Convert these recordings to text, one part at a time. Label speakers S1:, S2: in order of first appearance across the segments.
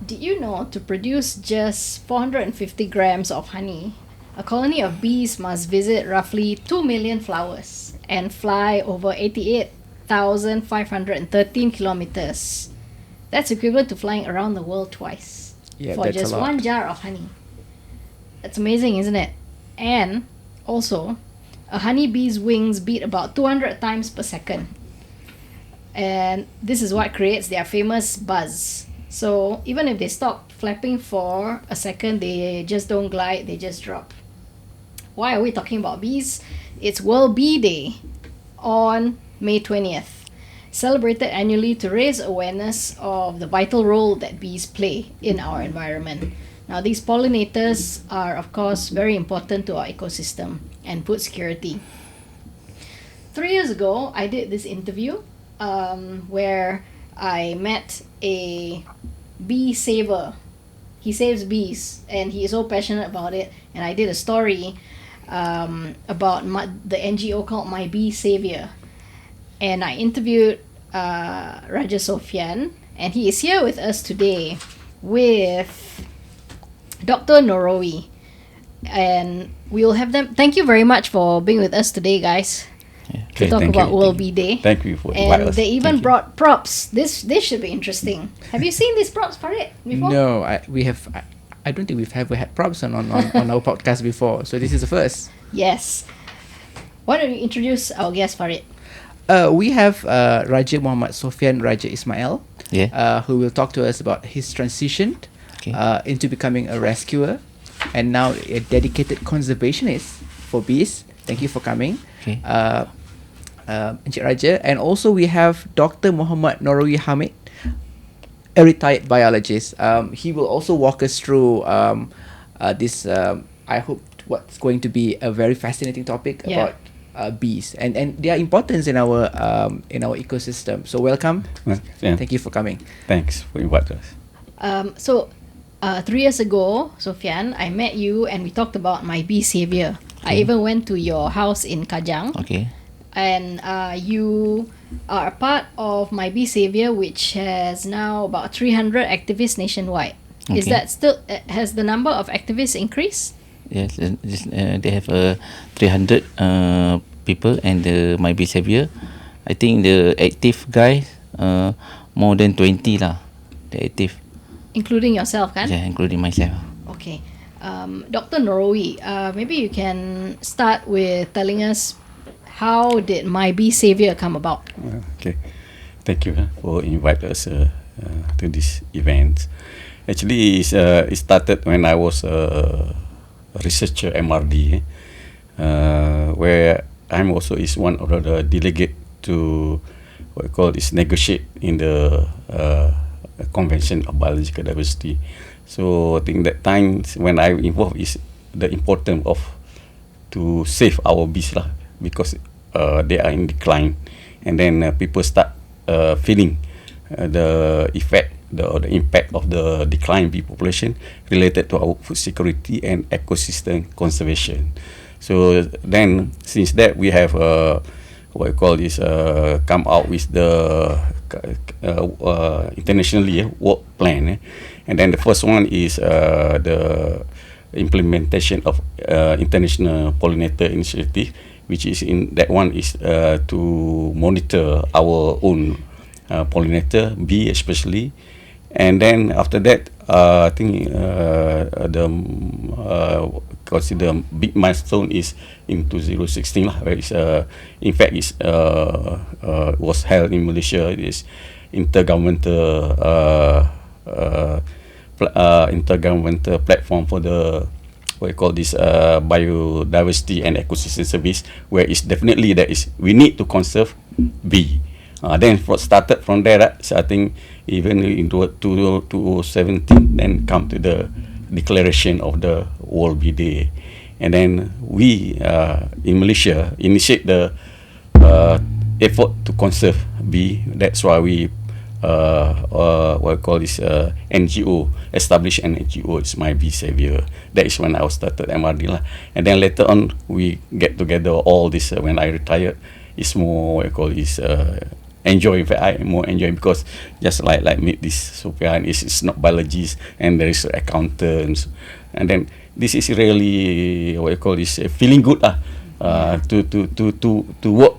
S1: Did you know to produce just 450 grams of honey, a colony of bees must visit roughly 2 million flowers and fly over 88,513 kilometers? That's equivalent to flying around the world twice for
S2: that's
S1: just
S2: a lot.
S1: one jar of honey. That's amazing, isn't it? And also, a honeybee's wings beat about 200 times per second. And this is what creates their famous buzz. So even if they stop flapping for a second, they just don't glide, they just drop. Why are we talking about bees? It's World Bee Day on May 20th, celebrated annually to raise awareness of the vital role that bees play in our environment. Now, these pollinators are, of course, very important to our ecosystem and food security. 3 years ago, I did this interview where I met a bee saver. He saves bees and he is so passionate about it. And I did a story about the NGO called My Bee Savior. And I interviewed Raja Soffian, and he is here with us today with Dr. Norowi. And we'll have them. Thank you very much for being with us today, guys.
S3: Okay,
S1: To talk
S3: thank
S1: about
S3: you.
S1: World Bee Day.
S3: Thank you for inviting
S1: And
S3: us.
S1: they even
S3: Thank you.
S1: brought props. This should be interesting. Have you seen these props, Farid, before?
S2: No, we have. I don't think we've ever had props on our podcast before. So this is the first.
S1: Yes. Why don't you introduce our guest, Farid?
S2: We have Raja Muhammad Soffian Raja Ismail, who will talk to us about his transition into becoming a rescuer and now a dedicated conservationist for bees. Thank you for coming. Encik Raja. And also we have Dr. Mohd Norowi Hamid, a retired biologist. He will also walk us through this, I hope, what's going to be a very fascinating topic about bees and their importance in our ecosystem. So welcome. Thank you for coming.
S3: Thanks for inviting us.
S1: So 3 years ago, Soffian, I met you and we talked about My Bee Savior. I even went to your house in Kajang. And you are a part of My Bee Savior, which has now about 300 activists nationwide. Is that still, has the number of activists increased?
S4: Yes, they have 300 people and My Bee Savior. I think the active guys more than 20 lah. The active.
S1: Including yourself, kan?
S4: Yeah, including myself.
S1: Okay. Dr. Norowi, maybe you can start with telling us how did My Bee Savior come about?
S3: Okay. Thank you for inviting us to this event. Actually, it started when I was a researcher MRD, where I'm also is one of the delegate to what we call is negotiate in the Convention of Biological Diversity. So I think that time when I involved is the importance of to save our bees lah, because they are in decline, and then people start feeling the effect, the impact of the decline bee population related to our food security and ecosystem conservation. So then, since that, we have what we call this come out with the internationally work plan, and then the first one is the implementation of international pollinator initiative, which is in that one is to monitor our own pollinator, bee especially. And then after that, I think the consider big milestone is in 2016 lah, where is in fact is was held in Malaysia. It is intergovernmental intergovernmental platform for the what you call this biodiversity and ecosystem service, where it's definitely that is we need to conserve bee. Then started from there, so I think even in 2017, then come to the declaration of the World Bee Day, and then we in Malaysia initiate the effort to conserve bee. That's why we what we call this NGO, establish an NGO. It's My Bee Savior. That is when I started MRD lah, and then later on we get together all this when I retired. It's more what I call this enjoy. In fact, I more enjoy because just like meet this Soffian is not biologist and there is accountants, and then this is really what you call this feeling good to work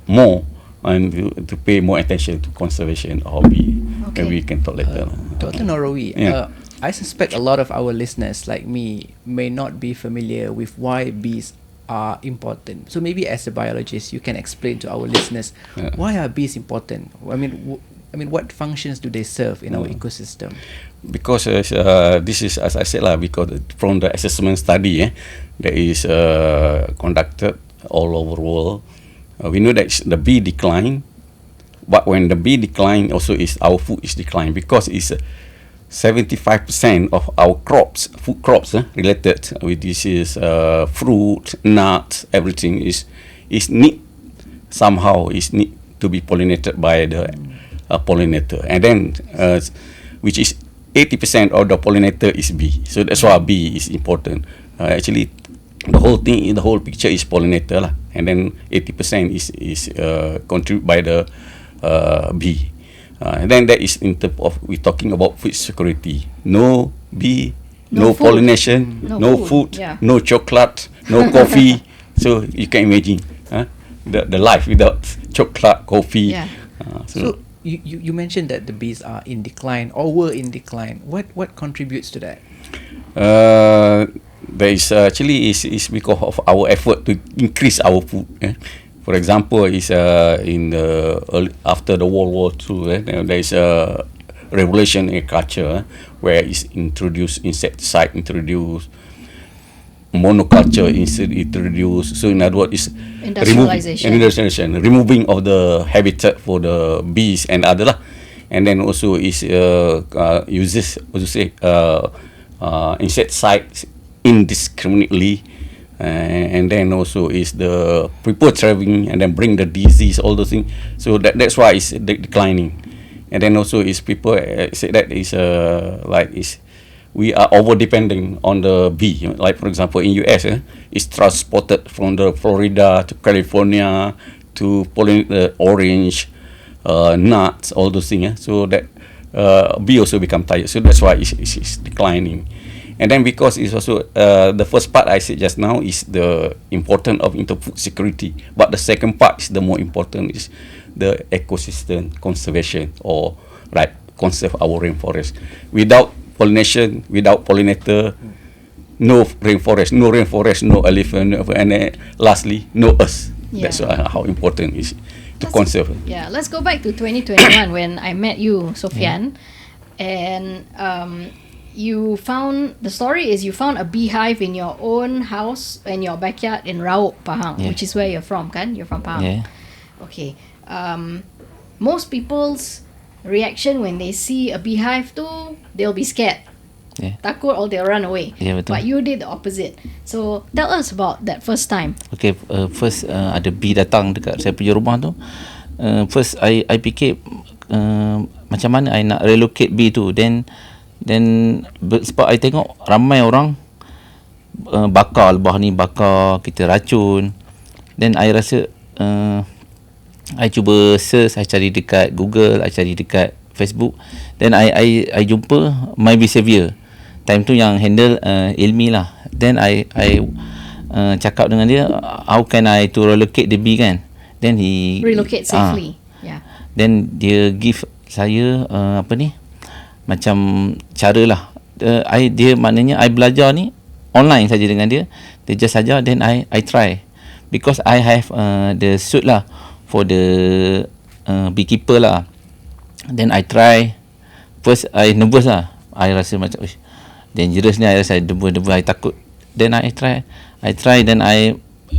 S3: more and to pay more attention to conservation hobby.
S1: Okay.
S3: And we can talk later.
S2: Dr. Norowi,
S3: Yeah.
S2: I suspect a lot of our listeners, like me, may not be familiar with why bees are important. So maybe as a biologist, you can explain to our listeners why are bees important. I mean, what functions do they serve in our ecosystem?
S3: Because this is, as I said, because from the assessment study that is conducted all over the world, we know that the bee decline. But when the bee decline, also is our food is decline because it's 75% of our crops, food crops related with this is fruit, nuts, everything is need somehow is need to be pollinated by the pollinator, and then which is 80% of the pollinator is bee. So that's why bee is important. Actually, the whole thing, the whole picture is pollinator lah, and then 80% is contributed by the bee. And then that is in terms of we talking about food security. No bee, no
S1: food.
S3: pollination, no food,
S1: yeah.
S3: no chocolate, no coffee. So you can imagine the life without chocolate, coffee.
S1: Yeah.
S2: So you mentioned that the bees are in decline or were in decline. What contributes to that?
S3: There is actually is because of our effort to increase our food. For example, is in the after the World War II, there is a revolution in agriculture where is introduced insecticide, introduced monoculture, introduced. So in other words, is
S1: industrialization,
S3: removing of the habitat for the bees and other lah. And then also is uses what to say insecticides indiscriminately. And then also is the people traveling and then bring the disease, all those things. So that's why it's declining. And then also is people say that is like is we are over depending on the bee. Like for example in US, it's transported from the Florida to California to pollinate the orange, nuts, all those things. So that bee also become tired. So that's why it's declining. And then because it's also the first part I said just now is the importance of food security, but the second part is the more important is the ecosystem conservation, or like conserve our rainforest. Without pollination, without pollinator, no rainforest, no elephant, and lastly no us.
S1: Yeah.
S3: That's how important it is to conserve.
S1: Yeah, let's go back to 2021 when I met you, Soffian, and you found a beehive in your own house in your backyard in Rauk, Pahang, which is where you're from, kan? You're from Pahang.
S4: Yeah.
S1: Okay. Most people's reaction when they see a beehive too, they'll be scared.
S4: Yeah.
S1: Takut or they'll run away.
S4: Yeah, betul.
S1: But you did the opposite. So tell us about that first time.
S4: Okay, first ada bee datang dekat saya punya rumah tu. First I fikir macam mana I nak relocate bee tu. Then sebab I tengok ramai orang bakar lebah ni, bakar, kita racun. Then I rasa I cuba search, I cari dekat Google, I cari dekat Facebook. Then I jumpa My Bee Savior. Time tu yang handle Ilmi lah. Then I cakap dengan dia, how can I to relocate the bee kan. Then he
S1: relocate safely. Yeah.
S4: Then dia give saya macam cara lah. Dia maknanya I belajar ni online saja dengan dia. Dia just saja. Then I try because I have the suit lah for the beekeeper lah. Then I try. First I nervous lah. I rasa macam dangerous ni. I rasa debu I takut. Then I try. Then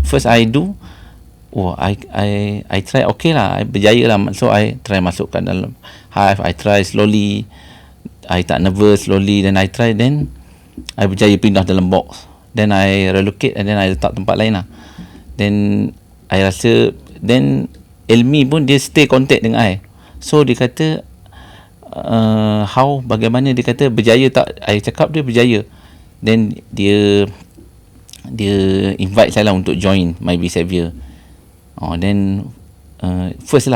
S4: first I do. I try okay lah. I berjaya lah. So I try masukkan dalam hive. I try slowly. I tak nervous slowly. Then I try. Then I berjaya pindah dalam box. Then I relocate and then I letak tempat lain lah. Then I rasa. Then Elmi pun dia stay contact dengan I. So dia kata bagaimana dia kata berjaya tak. I cakap dia berjaya. Then dia invite saya lah untuk join My Bee Savior. Then first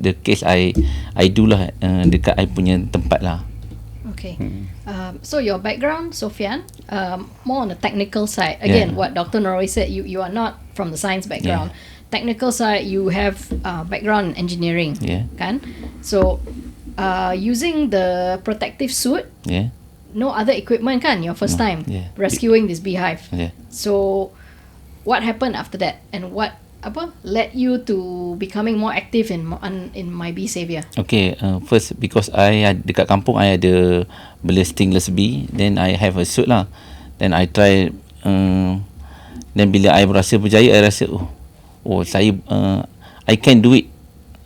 S4: the case I do lah dekat I punya tempat lah.
S1: Okay. So your background, Soffian, more on the technical side. Again, what Dr. Norowi said, you are not from the science background. Technical side, you have background in engineering, kan? So using the protective suit, no other equipment, kan? Your first time rescuing this beehive. So what happened after that, and what led you to becoming more active in my bee savior?
S4: Okay, first because dekat kampung I ada bela stingless bee, then I have a suit lah. Then I try, then bila I berasa berjaya, I rasa saya I can do it.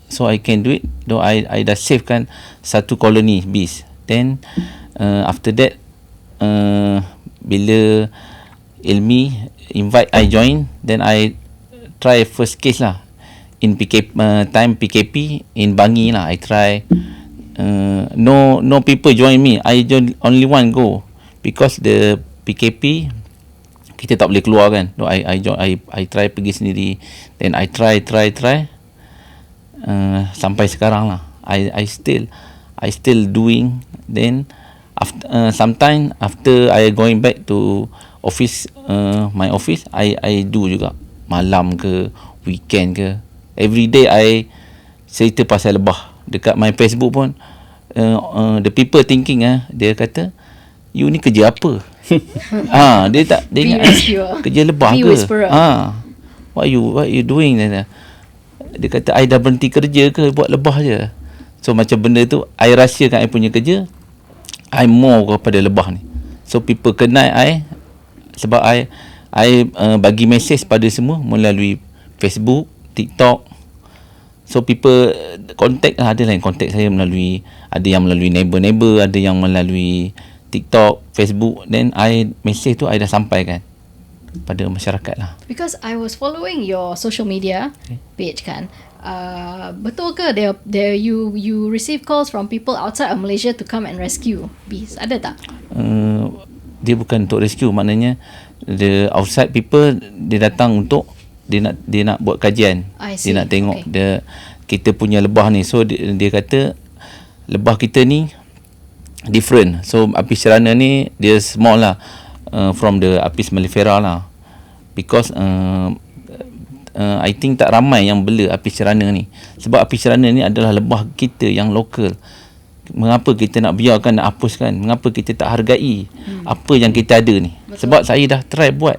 S4: So I can do it. Though I dah save kan satu koloni bees. Then after that, bila Ilmi invite I join, then I try first case lah in PKP in Bangi lah. I try, no people join me. I join only one go because the PKP kita tak boleh keluar kan. So I try pergi sendiri. Then I try sampai sekarang lah. I still doing. Then sometime after I going back to office, my office, I do juga malam ke weekend ke. Every day I cerita pasal lebah. Dekat my Facebook pun the people thinking dia kata, you ni kerja apa? Dia ingat kerja lebah ke? What you doing? Dia kata I dah berhenti kerja ke, buat lebah je. So macam benda tu I rahsiakan I punya kerja, I more kepada lebah ni. So people kenal I sebab I bagi mesej pada semua melalui Facebook, TikTok. So people contact lah, ada yang contact saya melalui, ada yang melalui neighbor, ada yang melalui TikTok, Facebook. Then I mesej tu I dah sampaikan pada masyarakat lah.
S1: Because I was following your social media page kan. Betul ke you receive calls from people outside of Malaysia to come and rescue bees? Ada tak?
S4: Dia bukan untuk rescue, maknanya the outside people dia datang untuk dia nak buat kajian. Dia nak tengok kita punya lebah ni. So dia kata lebah kita ni different. So apis cerana ni dia small lah, from the apis mellifera lah. Because I think tak ramai yang bela apis cerana ni. Sebab apis cerana ni adalah lebah kita yang lokal. Mengapa kita nak biarkan, nak hapuskan? Mengapa kita tak hargai apa yang kita ada ni? Betul. Sebab saya dah try buat.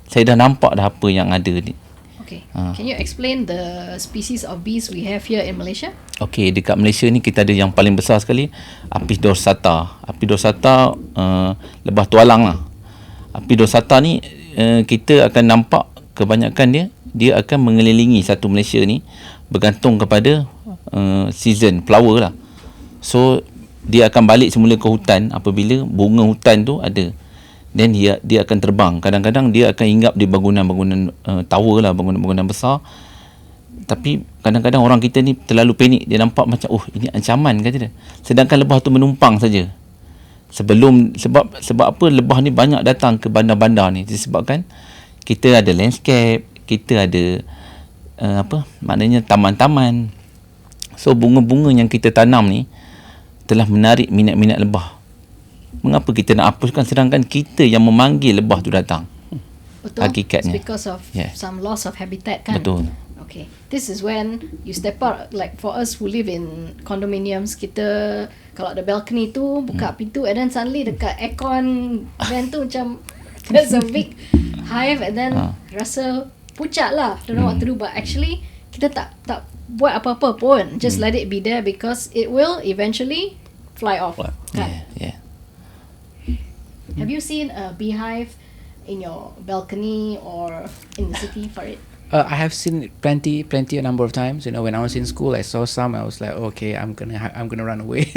S4: Saya dah nampak dah apa yang ada ni.
S1: Okay. Can you explain the species of bees we have here in Malaysia?
S4: Okay, dekat Malaysia ni kita ada yang paling besar sekali, Apis dorsata. Apis dorsata lebah tualang lah. Apis dorsata ni kita akan nampak kebanyakan dia akan mengelilingi satu Malaysia ni bergantung kepada season flower lah. So dia akan balik semula ke hutan apabila bunga hutan tu ada. Then dia akan terbang. Kadang-kadang dia akan hinggap di bangunan-bangunan tower lah, bangunan-bangunan besar. Tapi kadang-kadang orang kita ni terlalu panik. Dia nampak macam ini ancaman, kata dia. Sedangkan lebah tu menumpang saja. Sebab apa lebah ni banyak datang ke bandar-bandar ni? Disebabkan kita ada landscape, kita ada maknanya taman-taman. So bunga-bunga yang kita tanam ni telah menarik minat-minat lebah. Mengapa kita nak hapuskan sedangkan kita yang memanggil lebah tu datang?
S1: Betul.
S4: Hakikatnya.
S1: It's because of some loss of habitat kan?
S4: Betul.
S1: Okay. This is when you step out, like for us who live in condominiums, kita kalau ada balcony tu, buka pintu and then suddenly dekat aircon vent tu macam there's a big hive and then rasa pucat lah. Don't know what to do, but actually kita tak buat apa-apa pun. Just let it be there because it will eventually fly off. Kan?
S4: Yeah.
S1: Have you seen a beehive in your balcony or in the city, Farid?
S2: I have seen plenty a number of times. You know, when I was in school, I saw some. I was like, okay, I'm gonna run away.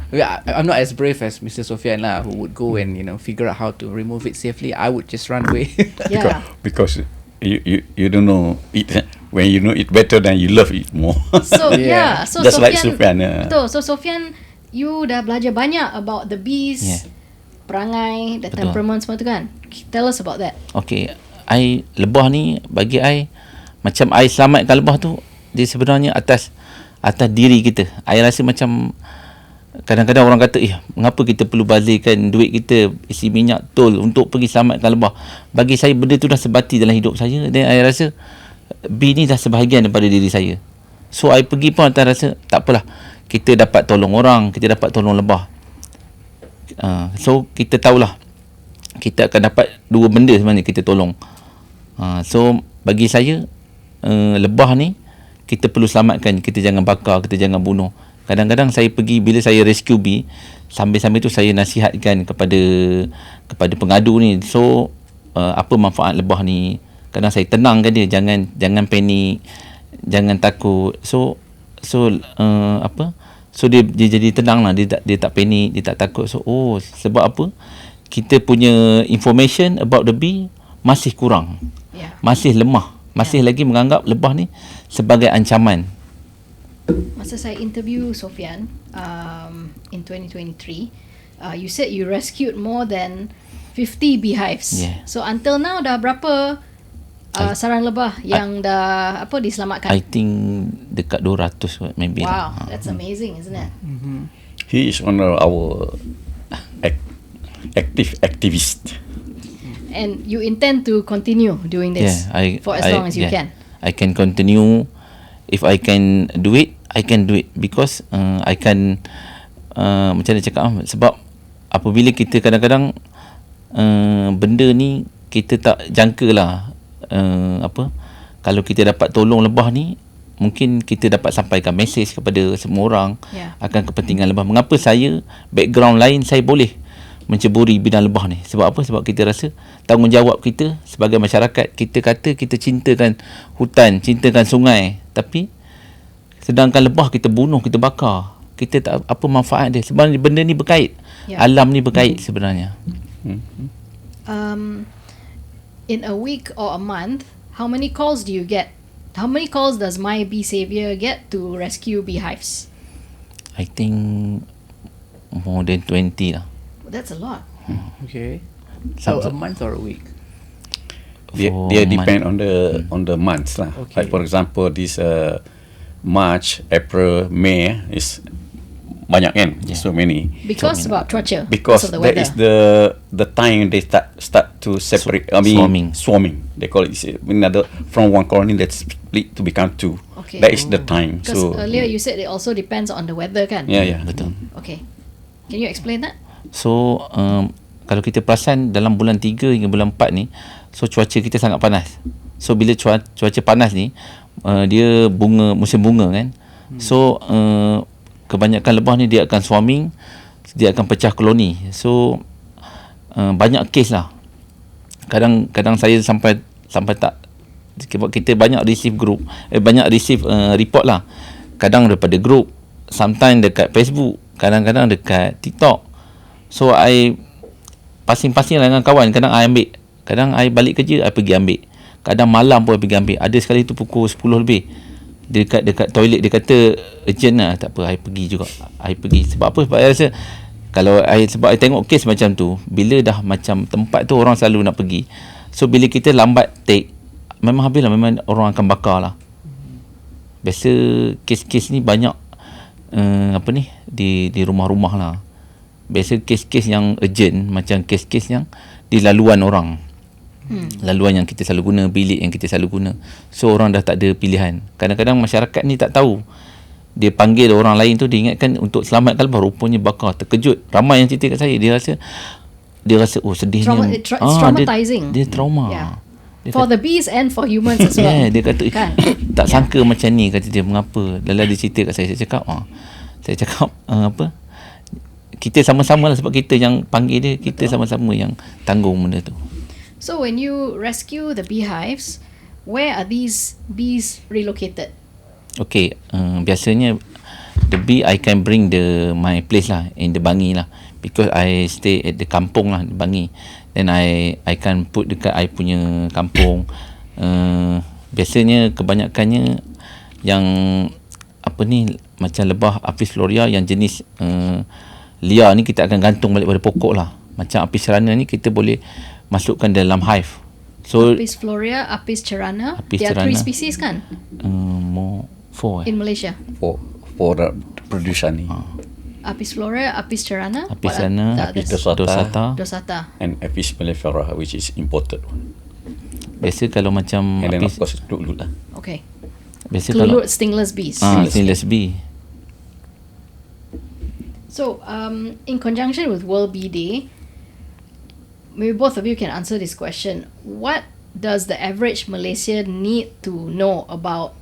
S2: Yeah, I'm not as brave as Mr. Soffian lah, who would go and figure out how to remove it safely. I would just run away.
S1: Yeah.
S3: Because you don't know it. When you know it better, then you love it more.
S1: So yeah. So
S3: just like
S1: Soffian.
S3: Soffian.
S1: So Soffian, you dah belajar banyak about the bees, perangai, the temperament semua tu kan? Tell us about that.
S4: Okay, lebah ni bagi I Macam I selamatkan lebah tu, dia sebenarnya atas diri kita. I rasa macam kadang-kadang orang kata, mengapa kita perlu bazirkan duit kita isi minyak tol untuk pergi selamatkan lebah. Bagi saya benda tu dah sebati dalam hidup saya, dan I rasa bee ni dah sebahagian daripada diri saya. So I pergi pun atas rasa tak apalah, kita dapat tolong orang, kita dapat tolong lebah. So kita tahulah kita akan dapat dua benda sebenarnya kita tolong. So bagi saya, lebah ni kita perlu selamatkan, kita jangan bakar, kita jangan bunuh. Kadang-kadang saya pergi, bila saya rescue bee, sambil-sambil tu saya nasihatkan kepada pengadu ni, so apa manfaat lebah ni. Kadang saya tenangkan dia, jangan panik, jangan takut. So dia jadi tenang lah, dia tak panik, dia tak takut. So sebab apa, kita punya information about the bee masih kurang, masih lemah, masih lagi menganggap lebah ni sebagai ancaman.
S1: Masa saya interview Soffian in 2023, you said you rescued more than 50 beehives. So until now dah berapa sarang lebah yang dah diselamatkan?
S4: I think dekat 200 maybe.
S1: Wow, that's amazing, isn't it?
S3: He is one of our activist.
S1: And you intend to continue doing this for as long as you can?
S4: I can continue. If I can do it, I can do it, because I can macam mana cakap, sebab apabila kita kadang-kadang benda ni kita tak jangka lah, kalau kita dapat tolong lebah ni, mungkin kita dapat sampaikan mesej kepada semua orang akan kepentingan lebah. Mengapa saya background lain saya boleh menceburi bidang lebah ni? Sebab apa? Sebab kita rasa tanggungjawab kita sebagai masyarakat. Kita kata kita cintakan hutan, cintakan sungai, tapi sedangkan lebah kita bunuh, kita bakar, kita tak apa manfaat dia. Sebenarnya benda ni berkait, alam ni berkait sebenarnya.
S1: In a week or a month, how many calls do you get? How many calls does My Bee Savior get to rescue beehives?
S4: I think more than 20 lah.
S1: That's a lot.
S2: Okay. So a month or a week?
S3: Dia depend on the months lah.
S2: Okay.
S3: Like for example, this March, April, May is banyak kan, so many.
S1: Because about cuaca.
S3: Because
S1: of the
S3: that
S1: weather.
S3: is the time they start to separate. Swarming. They call it another, from one colony that's split to become two.
S1: Okay.
S3: That is the time.
S1: Because
S3: So
S1: earlier you said it also depends on the weather kan?
S3: yeah.
S4: Betul.
S1: Okay. Can you explain that?
S4: So kalau kita perasan dalam bulan 3 hingga bulan 4 ni, so cuaca kita sangat panas. So bila cuaca panas ni, dia musim bunga kan. So kebanyakan lebah ni dia akan swarming, dia akan pecah koloni. So banyak kes lah. Kadang saya sampai tak, kita banyak receive report lah. Kadang daripada group, sometimes dekat Facebook, kadang-kadang dekat TikTok. So I pasing-pasing dengan kawan. Kadang I ambil, kadang I balik kerja I pergi ambil, kadang malam pun I pergi ambil. Ada sekali tu pukul 10 lebih, dekat toilet dia kata urgent lah, tak apa, I pergi juga. I pergi sebab apa? Sebab I rasa sebab I tengok kes macam tu, bila dah macam tempat tu orang selalu nak pergi, so bila kita lambat take, memang habis lah, memang orang akan bakar lah. Biasa kes-kes ni banyak di rumah-rumah lah. Biasa kes-kes yang urgent, macam kes-kes yang di laluan orang, laluan yang kita selalu guna, bilik yang kita selalu guna. So orang dah tak ada pilihan. Kadang-kadang masyarakat ni tak tahu, dia panggil orang lain tu, dia ingatkan untuk selamatkan lebah, rupanya bakar. Terkejut. Ramai yang cerita kat saya, dia rasa oh sedihnya.
S1: It's traumatizing.
S4: Dia trauma.
S1: For the bees and for humans as well.
S4: Dia kata tak sangka macam ni, kata dia. Mengapa? Lalu dia cerita kat saya cakap apa, kita sama-sama lah, sebab kita yang panggil dia, kita sama-sama yang tanggung benda tu.
S1: So when you rescue the beehives, where are these bees relocated?
S4: Okay, biasanya the bee I can bring my place lah, in the Bangi lah, because I stay at the kampung lah, di Bangi. Then I can put dekat I punya kampung. Biasanya kebanyakannya yang macam lebah apis florea yang jenis liar ni, kita akan gantung balik pada pokok lah. Macam apis serana ni kita boleh masukkan dalam hive. So
S1: Apis florea, Apis cerana.
S4: Apis
S1: There are 3
S4: cerana.
S1: species kan
S4: more 4
S1: in Malaysia.
S3: For the production ni.
S1: Apis florea, Apis cerana.
S4: Apis
S1: What are
S4: cerana,
S1: the
S3: Apis
S1: others?
S4: dosata.
S1: Dosata.
S3: And Apis mellifera, which is imported one.
S4: Biasa kalau macam
S3: And then of
S4: apis,
S3: course lulut lah.
S1: Okay.
S4: biasa kalau
S1: Clued stingless bees.
S4: stingless bee.
S1: So, in conjunction with World Bee Day, maybe both of you can answer this question. What does the average Malaysian need to know about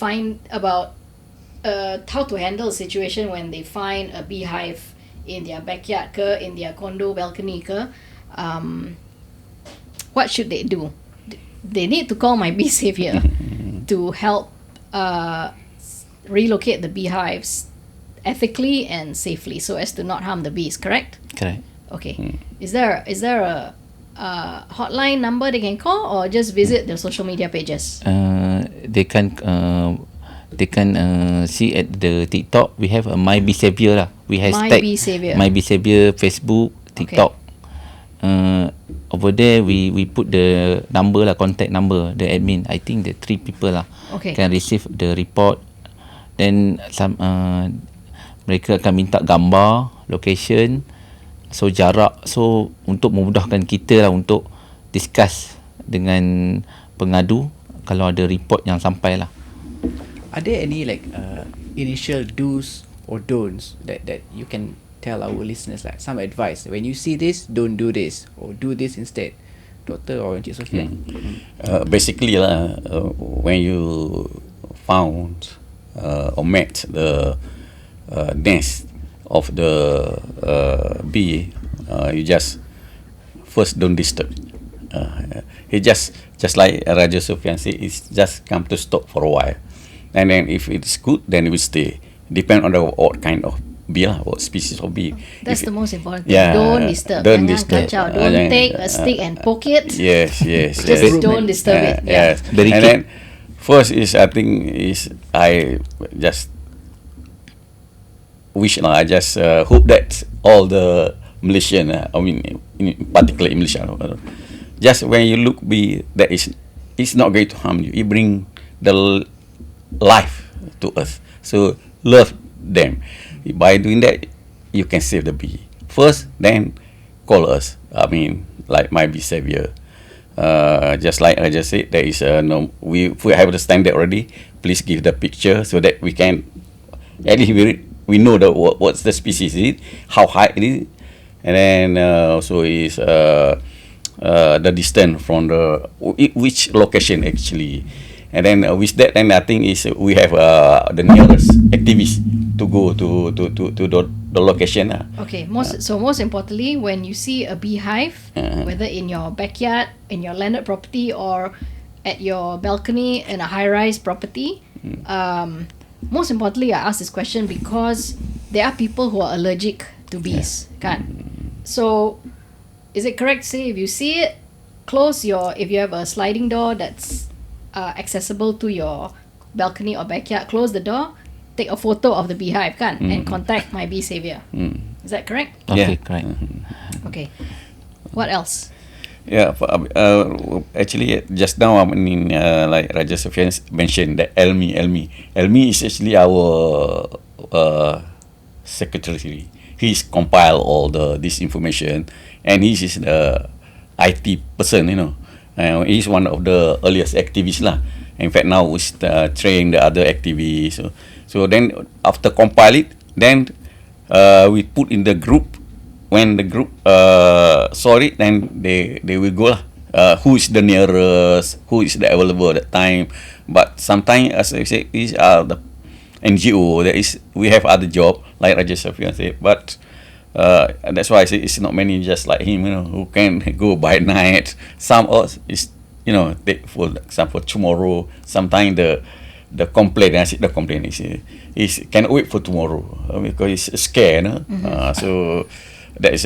S1: how to handle a situation when they find a beehive in their backyard ke, in their condo balcony ke? What should they do? They need to call my bee savior to help relocate the beehives ethically and safely so as to not harm the bees, correct?
S4: Correct.
S1: Okay. Is there a hotline number they can call, or just visit their social media pages?
S4: They can see at the TikTok. We have a My Bee Savior lah. We hashtag
S1: Bee Savior.
S4: My Bee Savior, Facebook, TikTok. Over there we put the number lah, contact number, the admin. I think the 3 people lah
S1: Okay.
S4: can receive the report. Then some mereka akan minta gambar, location, so jarak, so untuk memudahkan kita lah untuk discuss dengan pengadu kalau ada report yang sampai lah.
S2: Are there any like initial do's or don'ts that you can tell our listeners, like some advice? When you see this, don't do this, or do this instead. Doctor or Encik Soffian?
S3: Basically lah, when you found or met the nest of the bee, you just first don't disturb. He just like Raja Soffian said, it's just come to stop for a while, and then if it's good, then it will stay. Depend on the what kind of bee lah, what species of bee.
S1: That's
S3: If
S1: the most important thing.
S3: Yeah,
S1: Don't disturb.
S3: don't
S1: Jangan
S3: disturb.
S1: kacau. Don't
S3: Jangan-
S1: take a stick and poke it.
S3: Yes.
S1: Just
S3: yes.
S1: don't disturb it. Yeah.
S3: Yes.
S4: Very
S3: And
S4: key.
S3: then first is I think is I just wish lah. I just hope that all the Malaysian, I mean, in particular in Malaysia, just when you look bee, that is, it's not going to harm you. It bring the life to us. So love them. By doing that, you can save the bee. First, then call us. I mean, like my bee savior. Just like I just said, there is no. We have the standard already. Please give the picture so that we can at least we know what's the species is it, how high it is, and then also is the distance from the which location actually, and then with that, then I think is we have the nearest activists to go to the location.
S1: Okay. Most importantly, when you see a beehive, whether in your backyard, in your landed property, or at your balcony in a high-rise property, most importantly, I ask this question because there are people who are allergic to bees, kan? So, is it correct to say if you see it, if you have a sliding door that's accessible to your balcony or backyard, close the door, take a photo of the beehive, kan, and contact my bee savior. Is that correct?
S4: Okay,
S3: Yeah.
S4: correct.
S1: Okay. What else?
S3: Yeah, actually, just now I mean, like Raja Soffian mentioned that Elmi is actually our secretary. He's compiled all this information, and he is the IT person, you know. He's one of the earliest activists lah. In fact, now we train the other activists. So then after compile it, then we put in the group. When the group saw it, then they will go lah. Who is the nearest? Who is the available at that time? But sometimes, as I say, these are the NGO. We have other job like Raja Soffian said, but that's why I say it's not many just like him, you know, who can go by night. Some of us is, you know, take for example tomorrow. Sometimes the complaint, I see the complaint is can wait for tomorrow because it's scared, no? So that's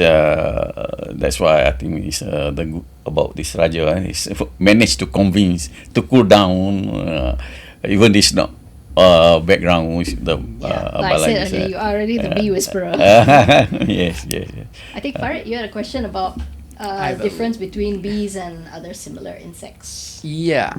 S3: why I think is the good about this Raja. He's managed to convince to cool down, even this not background with the
S1: Like I said earlier, you are already the bee whisperer.
S3: yes.
S1: I think Farid, you had a question about difference between bees and other similar insects?
S2: Yeah,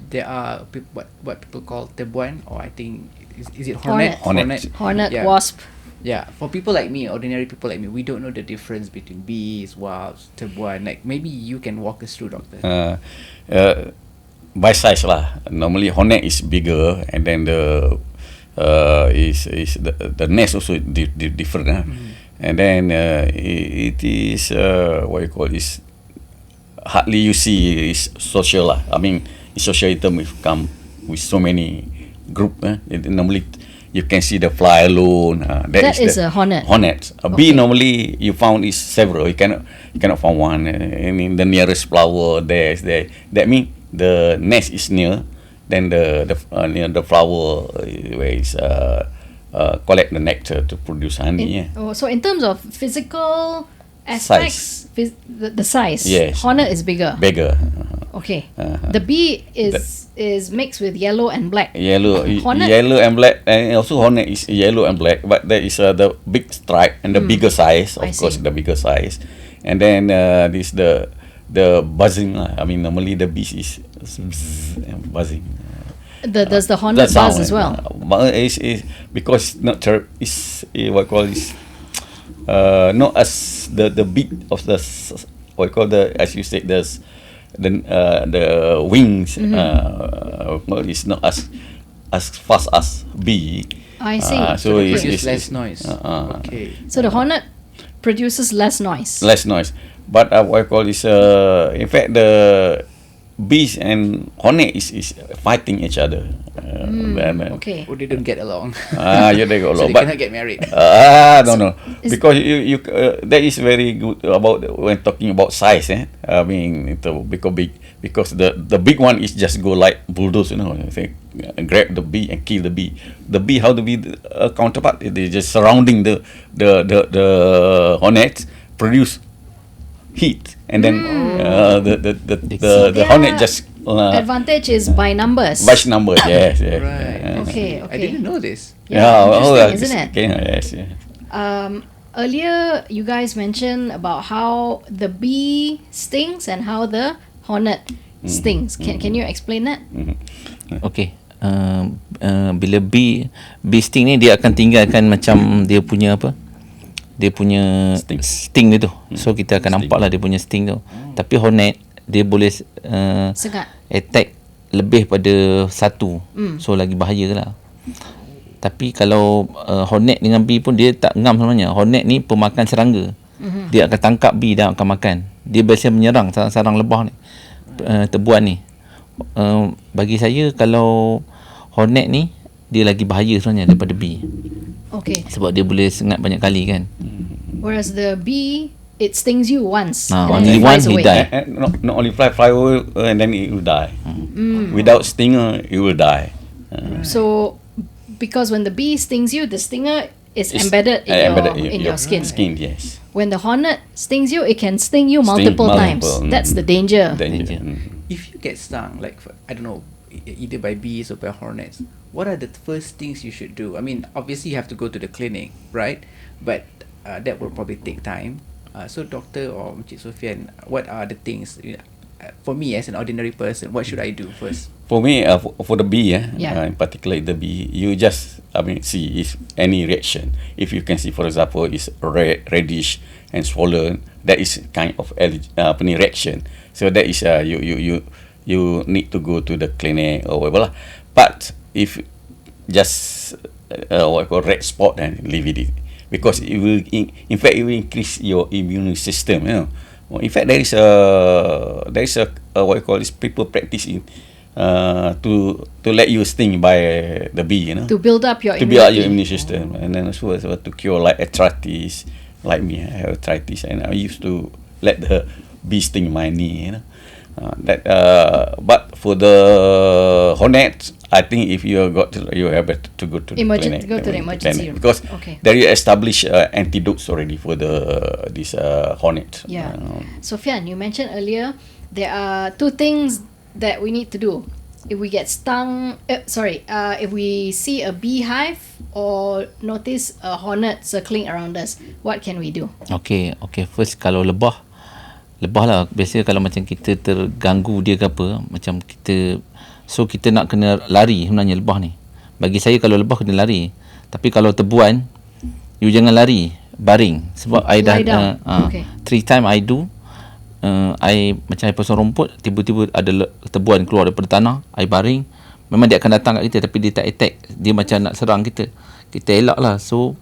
S2: there are what people call tebuan, or I think is it hornet?
S1: Hornet,
S2: Yeah.
S1: wasp.
S2: Yeah, for people like me, ordinary people like me, we don't know the difference between bees, wasps, tebuan. Like maybe you can walk us through, doctor.
S3: By size lah. Normally hornet is bigger, and then the is the nest also different. And then it is what you call is hardly you see is social lah. I mean, social item if come with so many group. Normally you can see the fly alone.
S1: That is a hornet.
S3: Hornet. A bee normally you found is several. You cannot find one. In the nearest flower there. That means the nest is near. Then near the flower where is collect the nectar to produce honey.
S1: So in terms of physical aspects, the size,
S3: yes,
S1: hornet is bigger.
S3: Bigger.
S1: Okay. The bee is mixed with yellow and black.
S3: Yellow and black, and also hornet is yellow and black. But there is the big stripe and the bigger size, of course, the bigger size. And then this the buzzing. I mean, normally the bee is buzzing.
S1: Does the hornet buzz as well?
S3: Is because not is what call is not as the beat of the what call the, as you said, the wings is not as fast as bee.
S1: I see.
S2: So it produces less noise. Okay.
S1: So the hornet produces less noise.
S3: Less noise, but what I call is in fact the bees and hornet is fighting each other.
S1: Okay.
S2: Or they don't get along.
S3: Yeah, they go along.
S2: So they
S3: but
S2: cannot get married.
S3: No. Because you that is very good about when talking about size. I mean, because the big one is just go like bulldoze. Say, grab the bee and kill the bee. The bee, how the bee counterpart? They just surrounding the hornets, produce heat, and then the hornet just
S1: advantage is by numbers.
S3: By numbers, yes.
S2: Right.
S1: Okay.
S2: I didn't know this.
S1: Interesting, isn't it?
S3: Yes.
S1: Earlier you guys mentioned about how the bee stings and how the hornet stings. Can you explain that?
S4: Okay. Bila bee sting ni dia akan tinggalkan macam dia punya apa? Dia punya sting dia tu. So kita akan nampak lah dia punya sting tu. Tapi hornet dia boleh attack lebih pada satu. So lagi bahaya lah. Tapi kalau hornet dengan bee pun dia tak ngam sebenarnya. Hornet ni pemakan serangga. Dia akan tangkap bee dan akan makan. Dia biasa menyerang sarang lebah ni, tebuan ni. Bagi saya kalau hornet ni dia lagi bahaya sebenarnya daripada bee.
S1: Okay.
S4: Sebab dia boleh sengat banyak kali kan.
S1: Whereas the bee, it stings you once.
S4: Only once he die.
S3: Not only fly away and then it will die. Without stinger, it will die.
S1: So because when the bee stings you, the stinger is embedded in your skin.
S3: Skin, yes.
S1: When the hornet stings you, it can sting you multiple times. That's the danger.
S2: If you get stung, like I don't know, either by bees or by hornets, what are the first things you should do? I mean, obviously you have to go to the clinic, right? But that will probably take time. So doctor or Encik Soffian, what are the things for me as an ordinary person, what should I do first?
S3: For me, for the bee, in particular the bee, you just see if any reaction. If you can see, for example, is reddish and swollen, that is kind of reaction. So that is you need to go to the clinic or whatever. But if just what I call red spot, then leave it, because it will in fact it will increase your immune system. In fact, there is a what I call is people practice in to let you sting by the bee,
S1: to build up your
S3: immune system, and then also to cure like arthritis. Like me, I have arthritis, and I used to let the bee sting my knee. But for the hornets, I think if you have to go to the clinic,
S1: go to the emergency room,
S3: because there you establish antidotes already for this hornet.
S1: Yeah. Soffian, you mentioned earlier there are two things that we need to do if we get stung. If we see a beehive or notice a hornet circling around us, what can we do?
S4: Okay. First, kalau lebah, lebah lah. Biasanya kalau macam kita terganggu dia ke apa, macam kita, so kita nak kena lari sebenarnya lebah ni. Bagi saya kalau lebah kena lari. Tapi kalau tebuan, you jangan lari, baring. Sebab I dah 3 time I do, I macam I pasang rumput, tiba-tiba ada tebuan keluar daripada tanah, I baring. Memang dia akan datang kat kita, tapi dia tak attack. Dia macam nak serang kita, kita elak lah. So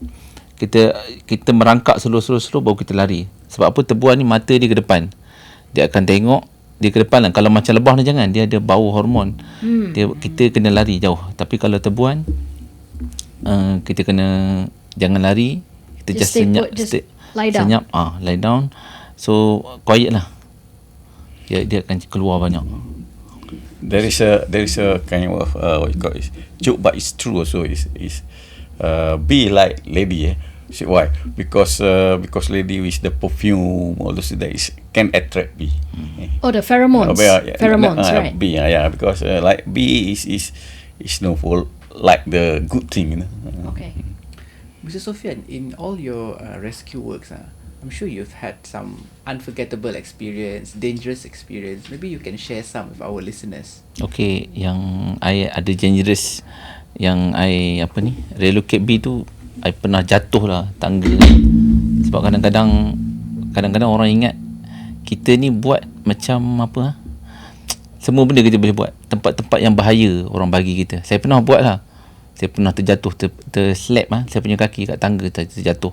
S4: kita merangkak slow baru kita lari. Sebab apa? Tebuan ni mata dia ke depan, dia akan tengok dia ke depan lah. Kalau macam lebah ni jangan, dia ada bau hormon. Kita kena lari jauh. Tapi kalau tebuan, kita kena jangan lari, kita just senyap,
S1: lie down.
S4: senyap, lie down. So quiet lah, dia akan keluar banyak.
S3: There is a kind of what you call it, joke, but it's true also. Is be like lady. See why? Because lady with the perfume, all those that is can attract bee.
S1: Oh, the pheromones. Pheromones, right?
S3: Bee, because like bee is known for like the good thing, you know.
S1: Okay.
S2: Mr. Soffian, in all your rescue works, I'm sure you've had some unforgettable experience, dangerous experience. Maybe you can share some with our listeners.
S4: Okay, yang I ada dangerous, yang I relocate bee tu, I pernah jatuh lah tangga ni. Sebab kadang-kadang orang ingat kita ni buat macam semua benda kita boleh buat. Tempat-tempat yang bahaya orang bagi kita. Saya pernah buat lah. Saya pernah terjatuh, terslap saya punya kaki kat tangga, terjatuh.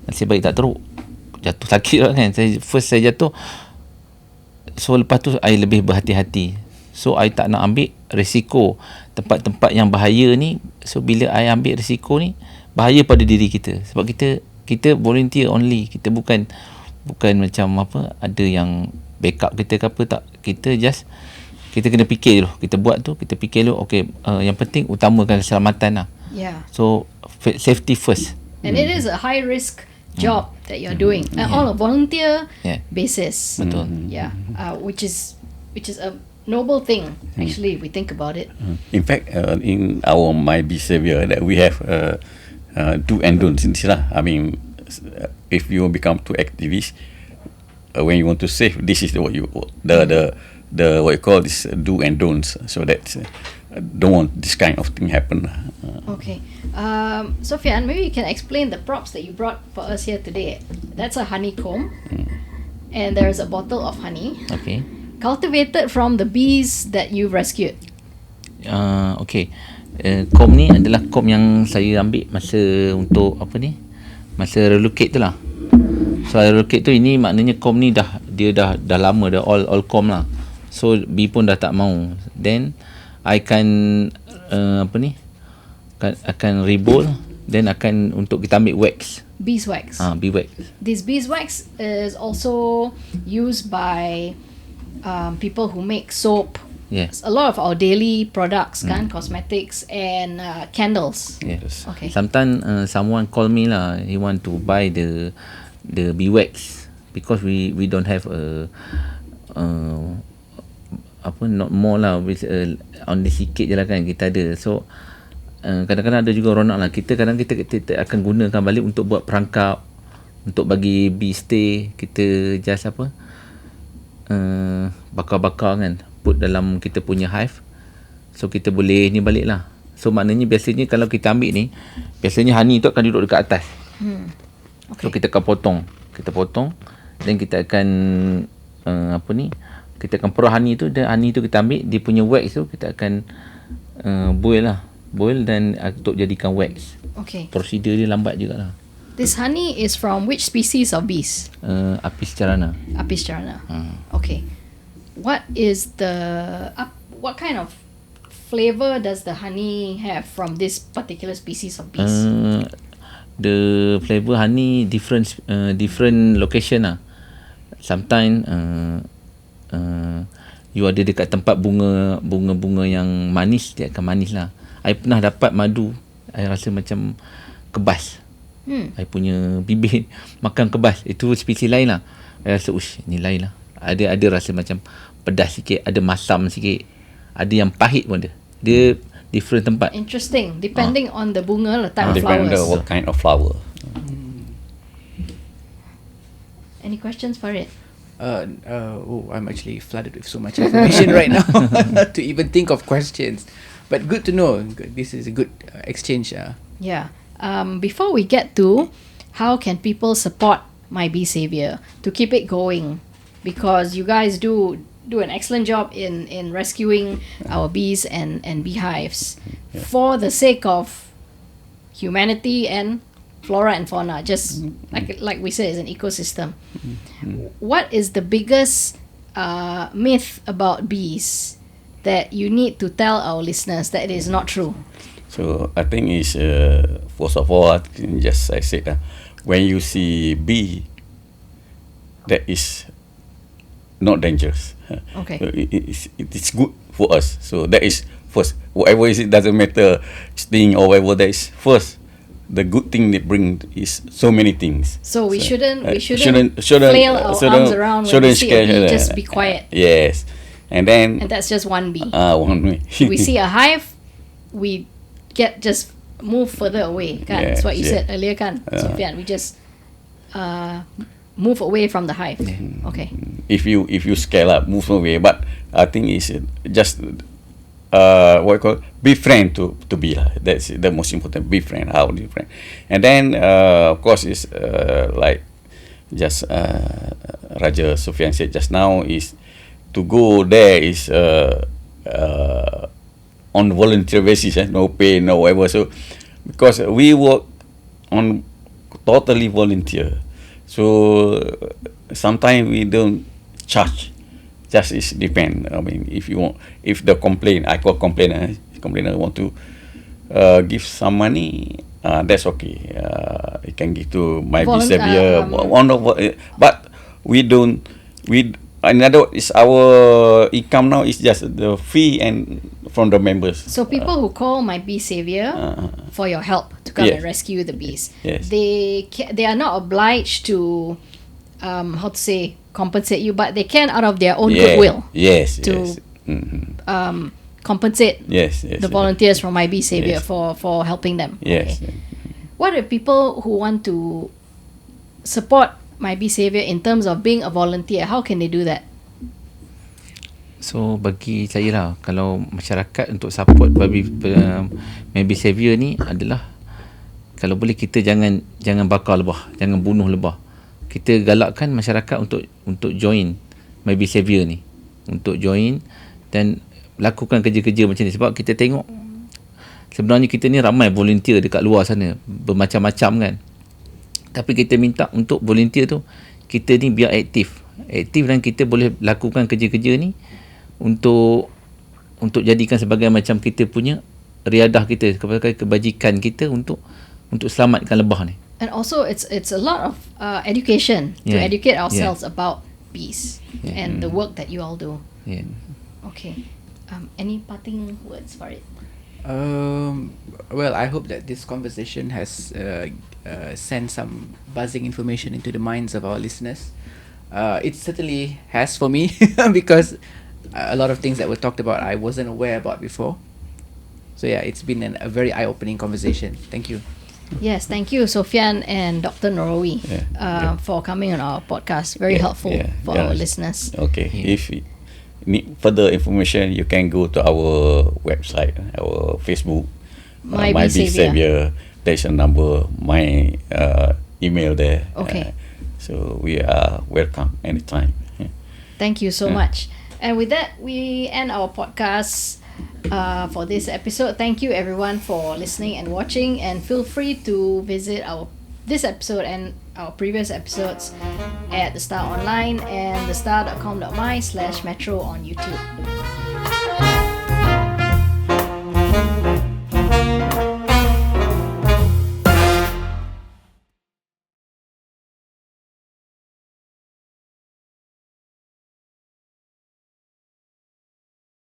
S4: Nasib baik tak teruk. Jatuh sakit lah kan. Saya jatuh. So lepas tu I lebih berhati-hati. So I tak nak ambil risiko tempat-tempat yang bahaya ni. So bila I ambil risiko ni, bahaya pada diri kita. Sebab kita volunteer only. Kita bukan macam ada yang backup kita ke apa, tak. Kita kena fikir dulu. Kita buat tu, kita fikir dulu, okay, yang penting utamakan keselamatan lah.
S1: Yeah.
S4: So safety first.
S1: And it is a high risk job that you're doing, and on a volunteer basis.
S4: Betul.
S1: Yeah. Which is a noble thing, actually, if we think about it.
S3: In fact, in our My Behavior that we have do and don'ts in this lah. I mean, if you become too activist, when you want to save, this is what you the what you call this do and don'ts. So that don't want this kind of thing happen.
S1: Okay. Soffian, maybe you can explain the props that you brought for us here today. That's a honeycomb, and there's a bottle of honey.
S4: Okay.
S1: Cultivated from the bees that you've rescued.
S4: Okay. Comb ni adalah comb yang saya ambil masa masa relocate tu lah. So relocate tu, ini maknanya comb ni dah lama dah, all comb lah. So bee pun dah tak mau. Then I can akan reroll, then akan untuk kita ambil wax.
S1: Beeswax.
S4: Bee wax.
S1: This beeswax is also used by people who make soap.
S4: Yes.
S1: A lot of our daily products, cosmetics and candles.
S4: Yes.
S1: Okay.
S4: Sometimes someone call me lah. He want to buy the bee wax because we don't have not more lah, with only sikit je lah kan kita ada. So kadang-kadang ada juga orang nak lah. Kita akan gunakan balik untuk buat perangkap, untuk bagi bee stay. Kita just bakar-bakar kan, put dalam kita punya hive. So kita boleh ni balik lah. So maknanya biasanya kalau kita ambil ni, biasanya honey tu akan duduk dekat atas. Okay. So kita akan potong, dan kita akan kita akan perah honey tu, dan honey tu kita ambil dia punya wax tu, kita akan boil dan untuk jadikan wax.
S1: Okay.
S4: Prosedur dia lambat jugalah.
S1: This honey is from which species of bees?
S4: Apis cerana.
S1: Apis cerana. Okay. What is what kind of flavor does the honey have from this particular species of bees?
S4: The flavor honey different location lah. Sometimes you ada dekat tempat bunga yang manis, dia akan manis lah. I pernah dapat madu, I rasa macam kebas. I punya bibir makan kebas. Itu spesies lain lah. I rasa ni lain lah. Ada rasa macam pedas sikit, ada masam sikit, ada yang pahit pun ada. Dia different tempat.
S1: Interesting. Depending on the bunga, the type of
S3: Depending
S1: flowers.
S3: on what kind of flower.
S1: Any questions, Farid?
S2: I'm actually flooded with so much information right now to even think of questions. But good to know. This is a good exchange.
S1: Yeah. Before we get to how can people support My Bee Savior to keep it going, because you guys do an excellent job in rescuing our bees and beehives for the sake of humanity and flora and fauna, just like we said, it's an ecosystem. What is the biggest myth about bees that you need to tell our listeners that is not true?
S3: So I think is first of all, I said when you see bee, that is not dangerous.
S1: Okay.
S3: So it is good for us. So that is first. Whatever is it, doesn't matter sting or whatever. That is first. The good thing they bring is so many things.
S1: So we shouldn't flail our arms around when we see a bee. Just be quiet.
S3: Yes, and
S1: that's just one bee.
S3: One bee.
S1: We see a hive, we just move further away. Kan? That's what you said earlier, kan, Soffian. We just move away from the hive. Okay.
S3: If you scale up, move away. But I think it's just what you call be friend to bee lah. That's the most important. Be friend. How do you friend? And then of course is like just Raja Soffian said just now is to go there is on volunteer basis, no pay, no whatever. So because we work on totally volunteer, so sometimes we don't charge. Just is depend. I mean, if you want, if the I call complainer want to give some money, that's okay. You can give to My Bee Savior. But we don't. In other words, our income now is just the fee and from the members.
S1: So people who call My Bee Savior for your help to come and rescue the bees, they are not obliged to compensate you, but they can out of their own goodwill. Compensate the volunteers from My Bee Savior for helping them.
S3: Yes.
S1: Okay. What are people who want to support My Bee Savior in terms of being a volunteer? How can they do that?
S4: So bagi saya lah, kalau masyarakat untuk support My Bee Savior ni adalah, kalau boleh kita jangan bakar lebah, jangan bunuh lebah. Kita galakkan masyarakat untuk join My Bee Savior ni, untuk join dan lakukan kerja-kerja macam ni. Sebab kita tengok sebenarnya kita ni ramai volunteer dekat luar sana, bermacam-macam kan. Tapi kita minta untuk volunteer tu, kita ni biar aktif dan kita boleh lakukan kerja-kerja ni untuk jadikan sebagai macam kita punya riadah kita, kebajikan kita untuk selamatkan lebah ni.
S1: And also it's a lot of education to educate ourselves about bees and the work that you all do. Okay. Any parting words for it?
S2: Well, I hope that this conversation has sent some buzzing information into the minds of our listeners. It certainly has for me because a lot of things that were talked about I wasn't aware about before. So yeah, it's been a very eye-opening conversation. Thank you.
S1: Yes, thank you, Soffian and Dr. Norowi, for coming on our podcast. Very helpful for our listeners.
S3: Okay, if you need further information, you can go to our website, our Facebook,
S1: My Bee
S3: Savior. There's a number, my email there.
S1: Okay.
S3: So we are welcome anytime.
S1: Thank you so much. And with that, we end our podcast for this episode. Thank you everyone for listening and watching, and feel free to visit this episode and our previous episodes at The Star Online and thestar.com.my/metro on YouTube.